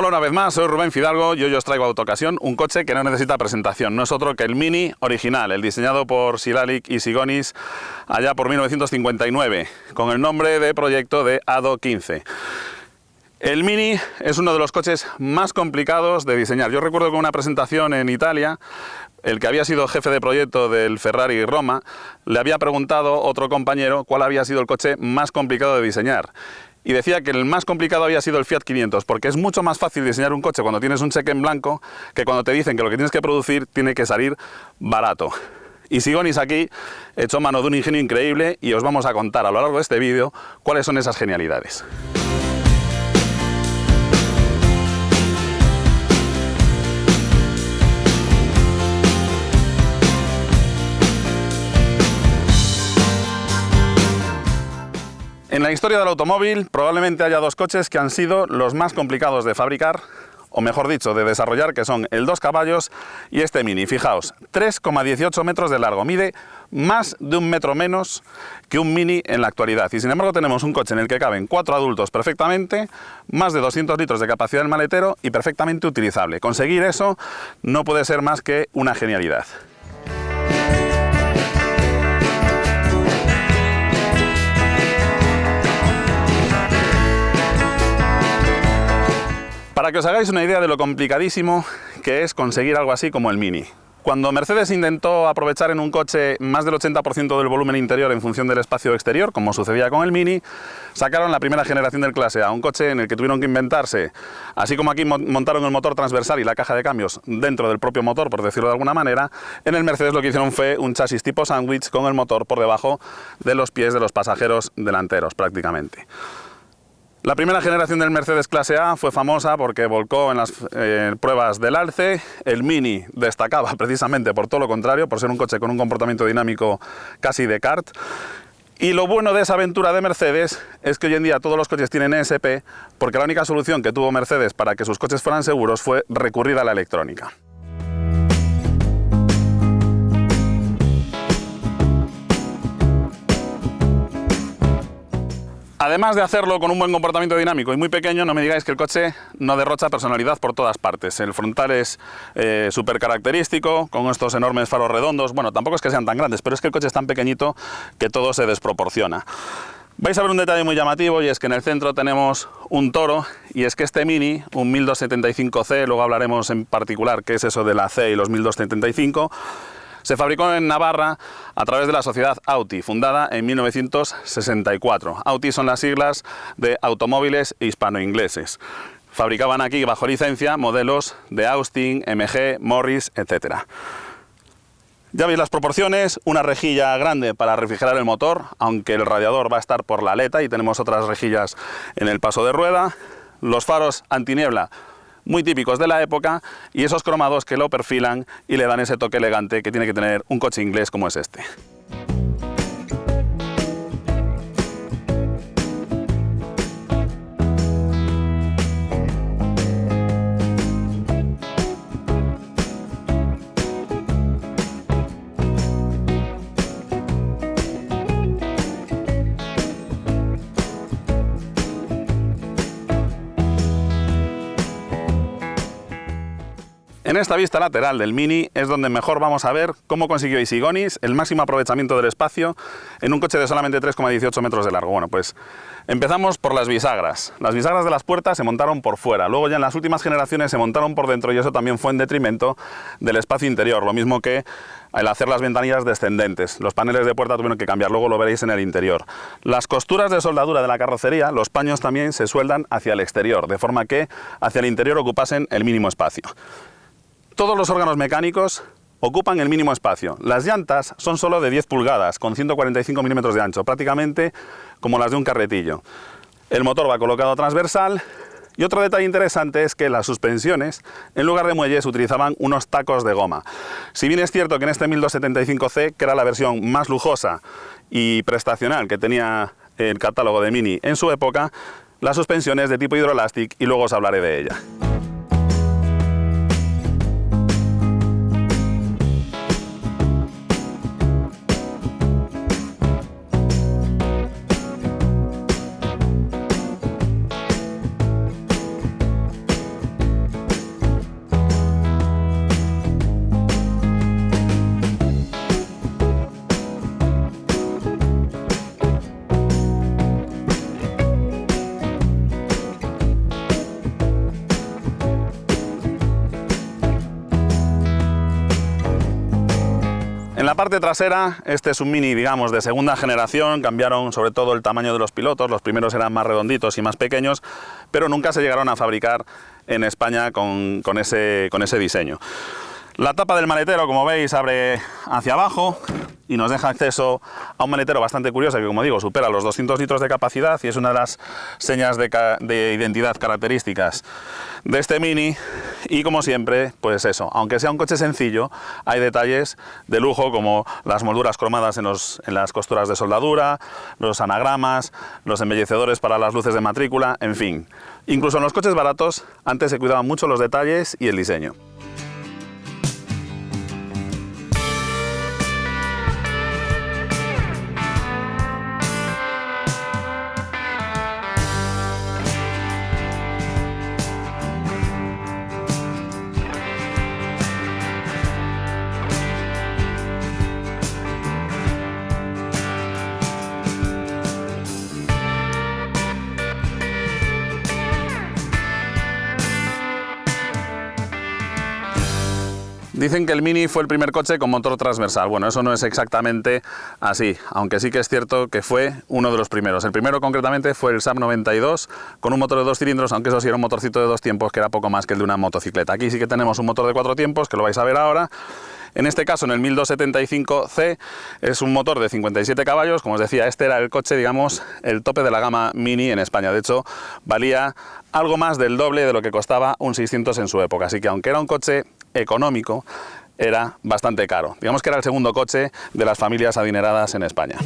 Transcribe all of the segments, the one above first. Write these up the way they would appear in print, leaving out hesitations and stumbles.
Hola una vez más, soy Rubén Fidalgo y hoy os traigo a Autocasión un coche que no necesita presentación. No es otro que el Mini original, el diseñado por Silalic y Sigonis allá por 1959, con el nombre de proyecto de Ado 15. El Mini es uno de los coches más complicados de diseñar. Yo recuerdo que en una presentación en Italia, el que había sido jefe de proyecto del Ferrari Roma, le había preguntado a otro compañero cuál había sido el coche más complicado de diseñar. Y decía que el más complicado había sido el Fiat 500, porque es mucho más fácil diseñar un coche cuando tienes un cheque en blanco que cuando te dicen que lo que tienes que producir tiene que salir barato. Y Sigonis aquí echó mano de un ingenio increíble y os vamos a contar a lo largo de este vídeo cuáles son esas genialidades. En la historia del automóvil probablemente haya dos coches que han sido los más complicados de fabricar, o mejor dicho, de desarrollar, que son el 2 caballos y este Mini. Fijaos, 3,18 metros de largo, mide más de un metro menos que un Mini en la actualidad. Y sin embargo tenemos un coche en el que caben 4 adultos perfectamente, más de 200 litros de capacidad del maletero y perfectamente utilizable. Conseguir eso no puede ser más que una genialidad. Para que os hagáis una idea de lo complicadísimo que es conseguir algo así como el Mini. Cuando Mercedes intentó aprovechar en un coche más del 80% del volumen interior en función del espacio exterior, como sucedía con el Mini, sacaron la primera generación del Clase A, un coche en el que tuvieron que inventarse, así como aquí montaron el motor transversal y la caja de cambios dentro del propio motor, por decirlo de alguna manera, en el Mercedes lo que hicieron fue un chasis tipo sándwich con el motor por debajo de los pies de los pasajeros delanteros prácticamente. La primera generación del Mercedes Clase A fue famosa porque volcó en las pruebas del alce. El Mini destacaba precisamente por todo lo contrario, por ser un coche con un comportamiento dinámico casi de kart. Y lo bueno de esa aventura de Mercedes es que hoy en día todos los coches tienen ESP, porque la única solución que tuvo Mercedes para que sus coches fueran seguros fue recurrir a la electrónica. Además de hacerlo con un buen comportamiento dinámico y muy pequeño, no me digáis que el coche no derrocha personalidad por todas partes. El frontal es súper característico, con estos enormes faros redondos. Bueno, tampoco es que sean tan grandes, pero es que el coche es tan pequeñito que todo se desproporciona. Vais a ver un detalle muy llamativo y es que en el centro tenemos un toro, y es que este Mini, un 1275C, luego hablaremos en particular qué es eso de la C y los 1275, se fabricó en Navarra a través de la sociedad Auti, fundada en 1964. Auti son las siglas de Automóviles Hispano-Ingleses. Fabricaban aquí bajo licencia modelos de Austin, MG, Morris, etc. Ya veis las proporciones, una rejilla grande para refrigerar el motor, aunque el radiador va a estar por la aleta y tenemos otras rejillas en el paso de rueda. Los faros antiniebla muy típicos de la época y esos cromados que lo perfilan y le dan ese toque elegante que tiene que tener un coche inglés como es este. En esta vista lateral del Mini es donde mejor vamos a ver cómo consiguió Sigonis el máximo aprovechamiento del espacio en un coche de solamente 3,18 metros de largo. Bueno, pues empezamos por las bisagras. Las bisagras de las puertas se montaron por fuera, luego ya en las últimas generaciones se montaron por dentro y eso también fue en detrimento del espacio interior, lo mismo que al hacer las ventanillas descendentes. Los paneles de puerta tuvieron que cambiar, luego lo veréis en el interior. Las costuras de soldadura de la carrocería, los paños también se sueldan hacia el exterior, de forma que hacia el interior ocupasen el mínimo espacio. Todos los órganos mecánicos ocupan el mínimo espacio. Las llantas son solo de 10 pulgadas, con 145 milímetros de ancho, prácticamente como las de un carretillo. El motor va colocado transversal y otro detalle interesante es que las suspensiones, en lugar de muelles, utilizaban unos tacos de goma. Si bien es cierto que en este 1275C, que era la versión más lujosa y prestacional que tenía el catálogo de Mini en su época, la suspensión es de tipo Hydro-Elastic y luego os hablaré de ella. En la parte trasera, este es un Mini, digamos, de segunda generación. Cambiaron sobre todo el tamaño de los pilotos. Los primeros eran más redonditos y más pequeños, pero nunca se llegaron a fabricar en España con ese diseño. La tapa del maletero, como veis, abre hacia abajo y nos deja acceso a un maletero bastante curioso que, como digo, supera los 200 litros de capacidad y es una de las señas de identidad características de este Mini. Y como siempre, pues eso, aunque sea un coche sencillo, hay detalles de lujo como las molduras cromadas en las costuras de soldadura, los anagramas, los embellecedores para las luces de matrícula, en fin. Incluso en los coches baratos antes se cuidaban mucho los detalles y el diseño. Dicen que el Mini fue el primer coche con motor transversal. Bueno, eso no es exactamente así, aunque sí que es cierto que fue uno de los primeros. El primero concretamente fue el Saab 92 con un motor de 2 cilindros, aunque eso sí era un motorcito de 2 tiempos que era poco más que el de una motocicleta. Aquí sí que tenemos un motor de 4 tiempos, que lo vais a ver ahora. En este caso, en el 1275C, es un motor de 57 caballos. Como os decía, este era el coche, digamos, el tope de la gama Mini en España. De hecho, valía algo más del doble de lo que costaba un 600 en su época. Así que, aunque era un coche económico, era bastante caro. Digamos que era el segundo coche de las familias adineradas en España.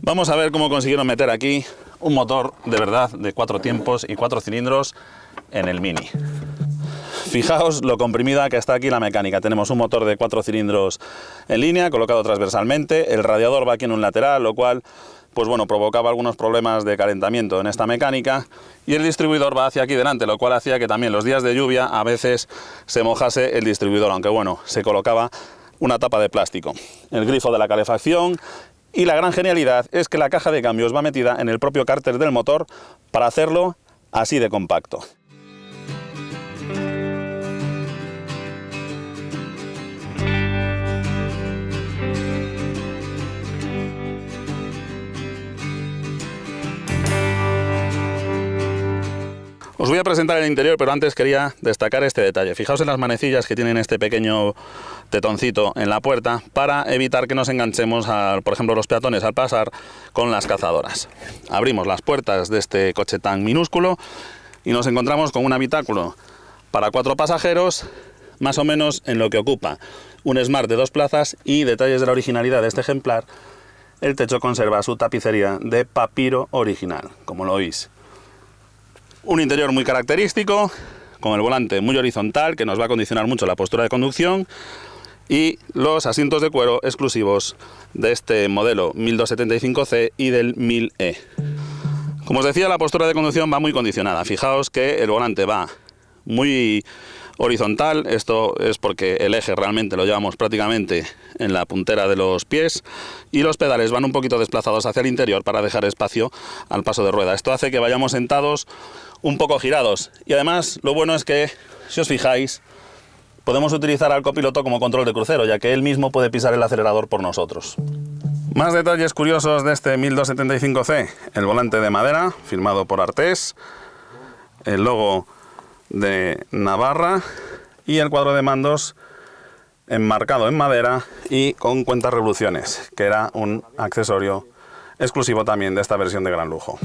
Vamos a ver cómo consiguieron meter aquí un motor de verdad de 4 tiempos y 4 cilindros en el Mini. Fijaos lo comprimida que está aquí la mecánica. Tenemos un motor de 4 cilindros en línea, colocado transversalmente. El radiador va aquí en un lateral, lo cual, pues bueno, provocaba algunos problemas de calentamiento en esta mecánica. Y el distribuidor va hacia aquí delante, lo cual hacía que también los días de lluvia a veces se mojase el distribuidor, aunque bueno, se colocaba una tapa de plástico. El grifo de la calefacción. Y la gran genialidad es que la caja de cambios va metida en el propio cárter del motor para hacerlo así de compacto. Os voy a presentar el interior, pero antes quería destacar este detalle. Fijaos en las manecillas que tienen este pequeño tetoncito en la puerta para evitar que nos enganchemos, por ejemplo, los peatones al pasar con las cazadoras. Abrimos las puertas de este coche tan minúsculo y nos encontramos con un habitáculo para 4 pasajeros, más o menos en lo que ocupa un Smart de 2 plazas. Y detalles de la originalidad de este ejemplar: el techo conserva su tapicería de papiro original, como lo oís. Un interior muy característico, con el volante muy horizontal, que nos va a condicionar mucho la postura de conducción, y los asientos de cuero exclusivos de este modelo 1275C y del 1000E. Como os decía, la postura de conducción va muy condicionada. Fijaos que el volante va muy horizontal. Esto es porque el eje realmente lo llevamos prácticamente en la puntera de los pies, y los pedales van un poquito desplazados hacia el interior para dejar espacio al paso de rueda. Esto hace que vayamos sentados un poco girados, y además lo bueno es que, si os fijáis, podemos utilizar al copiloto como control de crucero, ya que él mismo puede pisar el acelerador por nosotros. Más detalles curiosos de este 1275C: el volante de madera firmado por Artés, el logo de Navarra y el cuadro de mandos enmarcado en madera y con cuentas revoluciones, que era un accesorio exclusivo también de esta versión de gran lujo.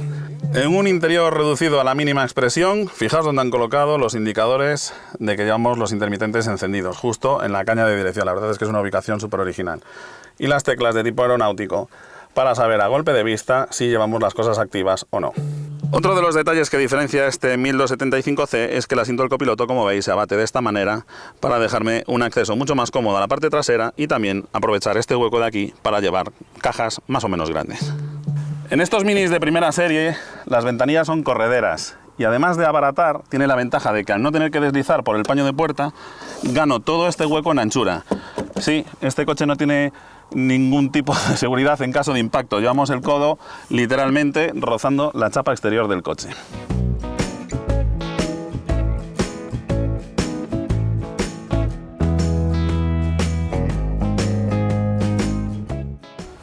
En un interior reducido a la mínima expresión, fijaos donde han colocado los indicadores de que llevamos los intermitentes encendidos, justo en la caña de dirección. La verdad es que es una ubicación súper original. Y las teclas de tipo aeronáutico para saber a golpe de vista si llevamos las cosas activas o no. Otro de los detalles que diferencia este 1275C es que el asiento del copiloto, como veis, se abate de esta manera para dejarme un acceso mucho más cómodo a la parte trasera, y también aprovechar este hueco de aquí para llevar cajas más o menos grandes. En estos Minis de primera serie, las ventanillas son correderas, y además de abaratar, tiene la ventaja de que al no tener que deslizar por el paño de puerta, gano todo este hueco en anchura. Sí, este coche no tiene ningún tipo de seguridad en caso de impacto. Llevamos el codo literalmente rozando la chapa exterior del coche.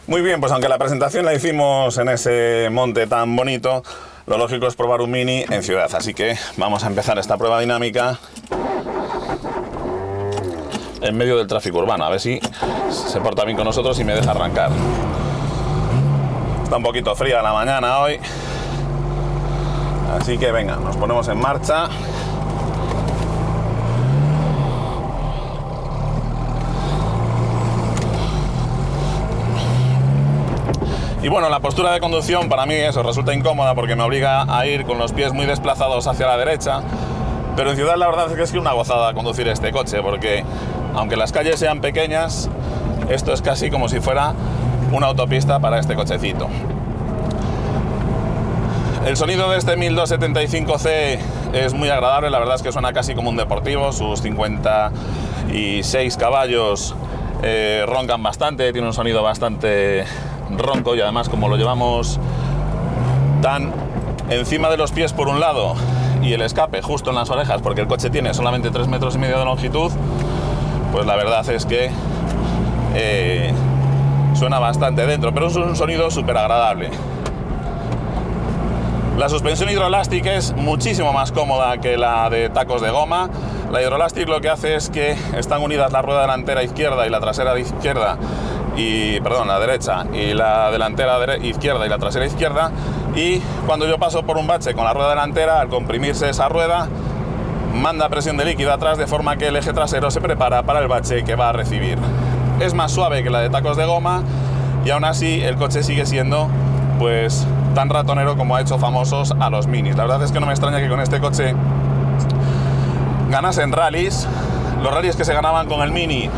Muy bien, pues aunque la presentación la hicimos en ese monte tan bonito, lo lógico es probar un Mini en ciudad, así que vamos a empezar esta prueba dinámica en medio del tráfico urbano, a ver si se porta bien con nosotros y me deja arrancar. Está un poquito fría la mañana hoy, así que venga, nos ponemos en marcha. Y bueno, la postura de conducción para mí eso resulta incómoda porque me obliga a ir con los pies muy desplazados hacia la derecha, pero en ciudad la verdad es que es una gozada conducir este coche, porque aunque las calles sean pequeñas, esto es casi como si fuera una autopista para este cochecito. El sonido de este 1275C es muy agradable, la verdad es que suena casi como un deportivo, sus 56 caballos roncan bastante, tiene un sonido bastante ronco y además como lo llevamos tan encima de los pies por un lado y el escape justo en las orejas porque el coche tiene solamente 3,5 metros de longitud, pues la verdad es que suena bastante dentro, pero es un sonido súper agradable. La suspensión Hydrolastic es muchísimo más cómoda que la de tacos de goma. La Hydrolastic lo que hace es que están unidas la rueda delantera izquierda y la trasera izquierda, la derecha y la delantera izquierda y la trasera izquierda, y cuando yo paso por un bache con la rueda delantera, al comprimirse esa rueda manda presión de líquido atrás de forma que el eje trasero se prepara para el bache que va a recibir. Es más suave que la de tacos de goma y aún así el coche sigue siendo pues tan ratonero como ha hecho famosos a los Minis. La verdad es que no me extraña que con este coche ganasen rallies. Los rallies que se ganaban con el Mini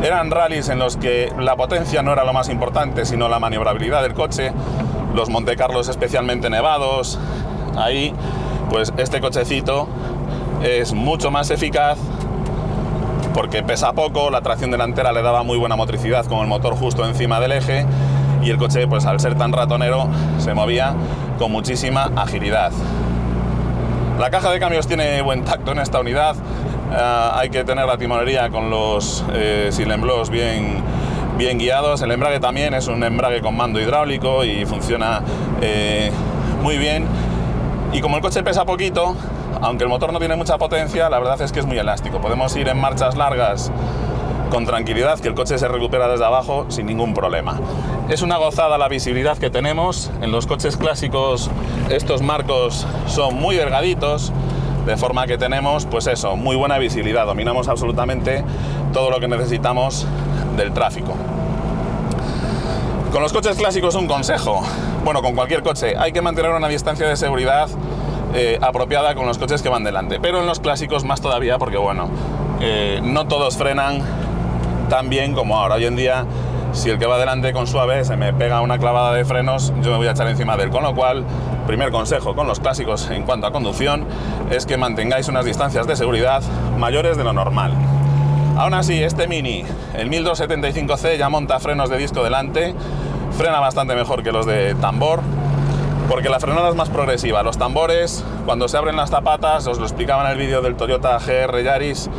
eran rallies en los que la potencia no era lo más importante, sino la maniobrabilidad del coche, los Monte Carlos especialmente nevados. Ahí, pues este cochecito es mucho más eficaz porque pesa poco, la tracción delantera le daba muy buena motricidad con el motor justo encima del eje y el coche, pues al ser tan ratonero, se movía con muchísima agilidad. La caja de cambios tiene buen tacto en esta unidad. Hay que tener la timonería con los silemblos bien guiados. El embrague también es un embrague con mando hidráulico y funciona muy bien. Y como el coche pesa poquito, aunque el motor no tiene mucha potencia, la verdad es que es muy elástico. Podemos ir en marchas largas con tranquilidad, que el coche se recupera desde abajo sin ningún problema. Es una gozada la visibilidad que tenemos. En los coches clásicos estos marcos son muy delgaditos, de forma que tenemos, pues eso, muy buena visibilidad. Dominamos absolutamente todo lo que necesitamos del tráfico. Con los coches clásicos un consejo. Bueno, con cualquier coche hay que mantener una distancia de seguridad apropiada con los coches que van delante. Pero en los clásicos más todavía porque, bueno, no todos frenan tan bien como ahora. Hoy en día, si el que va delante con suave se me pega una clavada de frenos, yo me voy a echar encima de él. Con lo cual, primer consejo con los clásicos en cuanto a conducción es que mantengáis unas distancias de seguridad mayores de lo normal. Aún así, este Mini, el 1275C, ya monta frenos de disco delante, frena bastante mejor que los de tambor, porque la frenada es más progresiva. Los tambores, cuando se abren las zapatas, os lo explicaba en el vídeo del Toyota GR Yaris,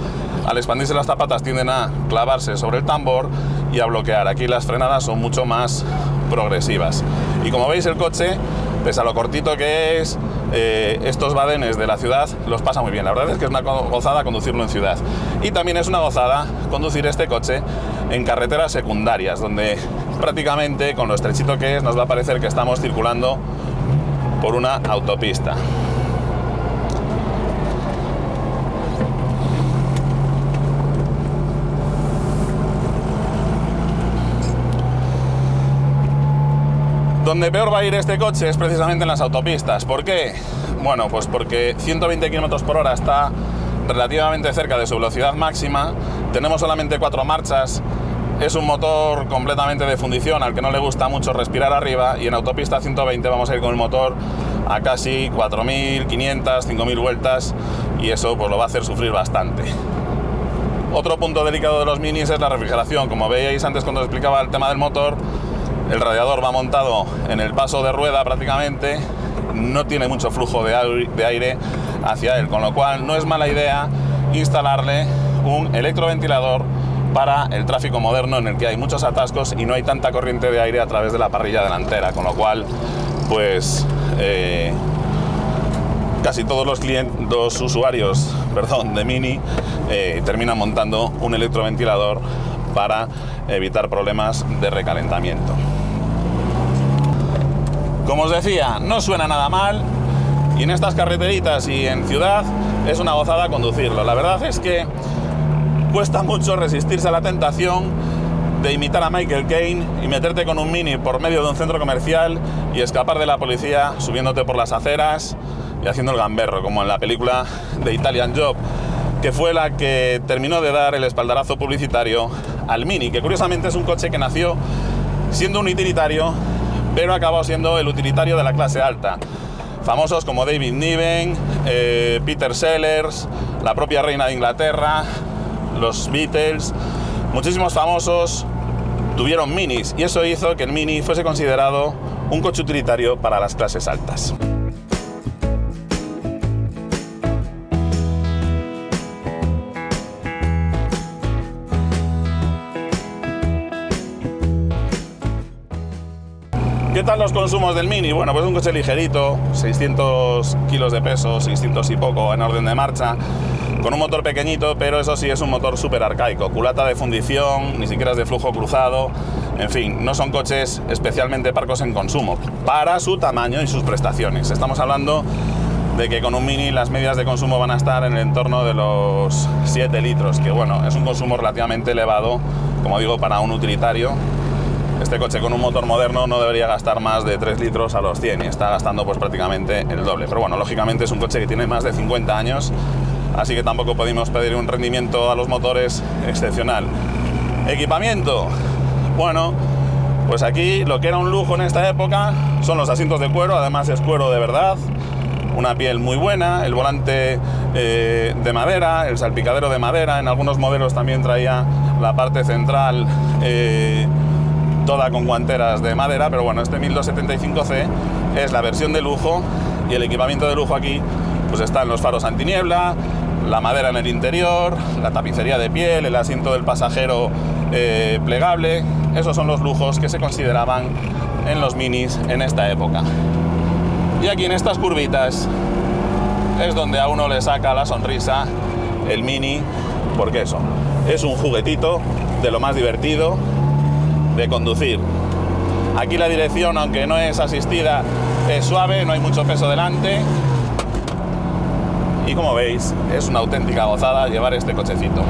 al expandirse las zapatas tienden a clavarse sobre el tambor y a bloquear. Aquí las frenadas son mucho más progresivas. Y como veis, el coche, pese a lo cortito que es, estos badenes de la ciudad los pasa muy bien. La verdad es que es una gozada conducirlo en ciudad. Y también es una gozada conducir este coche en carreteras secundarias, donde prácticamente, con lo estrechito que es, nos va a parecer que estamos circulando por una autopista. Donde peor va a ir este coche es precisamente en las autopistas. ¿Por qué? Bueno, pues porque 120 km por hora está relativamente cerca de su velocidad máxima, tenemos solamente 4 marchas, es un motor completamente de fundición al que no le gusta mucho respirar arriba, y en autopista 120 vamos a ir con el motor a casi 4.500, 5.000 vueltas, y eso pues lo va a hacer sufrir bastante. Otro punto delicado de los Minis es la refrigeración. Como veíais antes cuando os explicaba el tema del motor, el radiador va montado en el paso de rueda prácticamente, no tiene mucho flujo de aire hacia él, con lo cual no es mala idea instalarle un electroventilador para el tráfico moderno en el que hay muchos atascos y no hay tanta corriente de aire a través de la parrilla delantera, con lo cual pues casi todos los usuarios de Mini terminan montando un electroventilador para evitar problemas de recalentamiento. Como os decía, no suena nada mal y en estas carreteritas y en ciudad es una gozada conducirlo. La verdad es que cuesta mucho resistirse a la tentación de imitar a Michael Caine y meterte con un Mini por medio de un centro comercial y escapar de la policía subiéndote por las aceras y haciendo el gamberro, como en la película de Italian Job, que fue la que terminó de dar el espaldarazo publicitario al Mini, que curiosamente es un coche que nació siendo un utilitario, pero acabó siendo el utilitario de la clase alta. Famosos como David Niven, Peter Sellers, la propia reina de Inglaterra, los Beatles, muchísimos famosos tuvieron Minis y eso hizo que el Mini fuese considerado un coche utilitario para las clases altas. ¿Qué tal los consumos del Mini? Bueno, pues un coche ligerito, 600 kilos de peso, 600 y poco en orden de marcha, con un motor pequeñito, pero eso sí es un motor súper arcaico, culata de fundición, ni siquiera es de flujo cruzado, en fin, no son coches especialmente parcos en consumo, para su tamaño y sus prestaciones. Estamos hablando de que con un Mini las medias de consumo van a estar en el entorno de los 7 litros, que bueno, es un consumo relativamente elevado, como digo, para un utilitario. Este coche con un motor moderno no debería gastar más de 3 litros a los 100 y está gastando pues prácticamente el doble. Pero bueno, lógicamente es un coche que tiene más de 50 años, así que tampoco podemos pedir un rendimiento a los motores excepcional. Equipamiento. Bueno, pues aquí lo que era un lujo en esta época son los asientos de cuero, además es cuero de verdad, una piel muy buena, el volante de madera, el salpicadero de madera, en algunos modelos también traía la parte central toda con guanteras de madera, pero bueno, este 1275C es la versión de lujo y el equipamiento de lujo aquí pues están los faros antiniebla, la madera en el interior, la tapicería de piel, el asiento del pasajero plegable. Esos son los lujos que se consideraban en los Minis en esta época. Y aquí en estas curvitas es donde a uno le saca la sonrisa el Mini, porque eso es un juguetito de lo más divertido de conducir. Aquí la dirección, aunque no es asistida, es suave, no hay mucho peso delante y como veis es una auténtica gozada llevar este cochecito.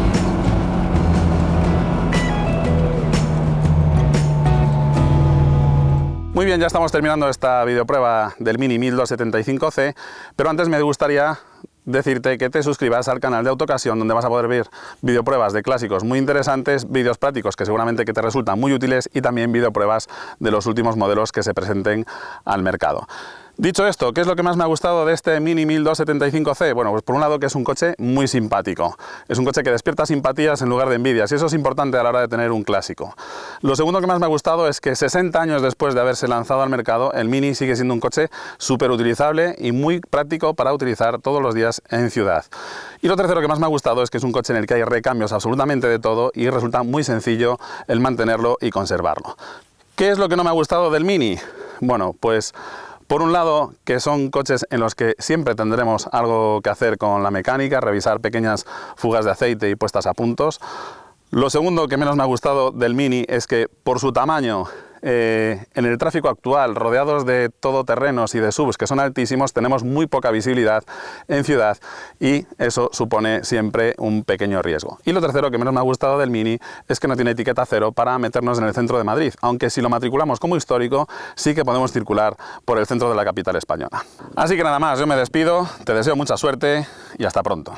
Muy bien, ya estamos terminando esta videoprueba del Mini 1275C, pero antes me gustaría decirte que te suscribas al canal de Autocasión, donde vas a poder ver videopruebas de clásicos muy interesantes, vídeos prácticos que seguramente que te resultan muy útiles y también videopruebas de los últimos modelos que se presenten al mercado. Dicho esto, ¿qué es lo que más me ha gustado de este Mini 1275C? Bueno, pues por un lado que es un coche muy simpático. Es un coche que despierta simpatías en lugar de envidias y eso es importante a la hora de tener un clásico. Lo segundo que más me ha gustado es que 60 años después de haberse lanzado al mercado, el Mini sigue siendo un coche súper utilizable y muy práctico para utilizar todos los días en ciudad. Y lo tercero que más me ha gustado es que es un coche en el que hay recambios absolutamente de todo y resulta muy sencillo el mantenerlo y conservarlo. ¿Qué es lo que no me ha gustado del Mini? Bueno, pues por un lado, que son coches en los que siempre tendremos algo que hacer con la mecánica, revisar pequeñas fugas de aceite y puestas a puntos. Lo segundo que menos me ha gustado del Mini es que por su tamaño, en el tráfico actual, rodeados de todoterrenos y de SUVs que son altísimos, tenemos muy poca visibilidad en ciudad y eso supone siempre un pequeño riesgo. Y lo tercero que menos me ha gustado del Mini es que no tiene etiqueta cero para meternos en el centro de Madrid, aunque si lo matriculamos como histórico sí que podemos circular por el centro de la capital española. Así que nada más, yo me despido, te deseo mucha suerte y hasta pronto.